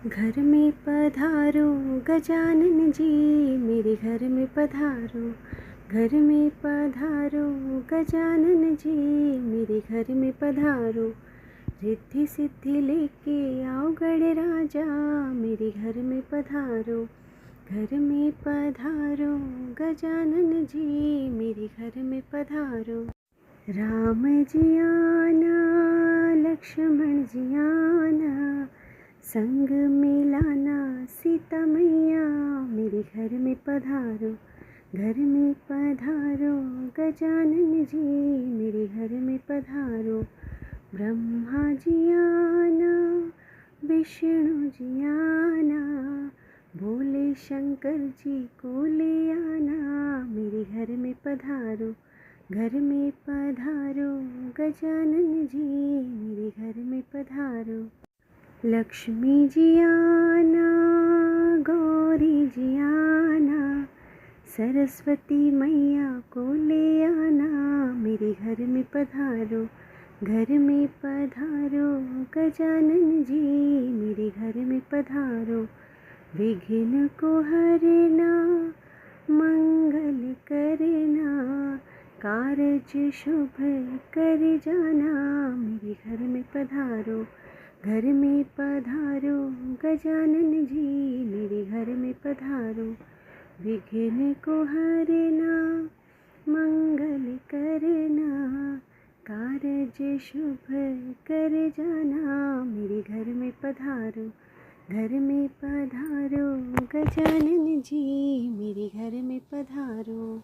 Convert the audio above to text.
घर में पधारो गजानन जी, मेरे घर में पधारो। घर में पधारो गजानन जी, मेरे घर में पधारो। रिद्धि सिद्धि लेके आओ गणराजा, मेरे घर में पधारो। घर में पधारो गजानन जी, मेरे घर में पधारो। राम जी आना, लक्ष्मण जी आना, संग में लाना सीता मैया, मेरे घर में पधारो। घर में पधारो गजानन जी, मेरे घर में पधारो। ब्रह्मा जी आना, विष्णु जी आना, भोले शंकर जी को ले आना, मेरे घर में पधारो। घर में पधारो गजानन जी, मेरे घर में पधारो। लक्ष्मी जी आना, गौरी जी आना, सरस्वती मैया को ले आना, मेरे घर में पधारो। घर में पधारो गजानन जी, मेरे घर में पधारो। विघ्न को हरना, मंगल करना, कारज शुभ कर जाना, मेरे घर में पधारो। घर में पधारो गजानन जी, मेरे घर में पधारो। विघ्न को हरना, मंगल करना, कारज शुभ कर जाना, मेरे घर में पधारो। घर में पधारो गजानन जी, मेरे घर में पधारो।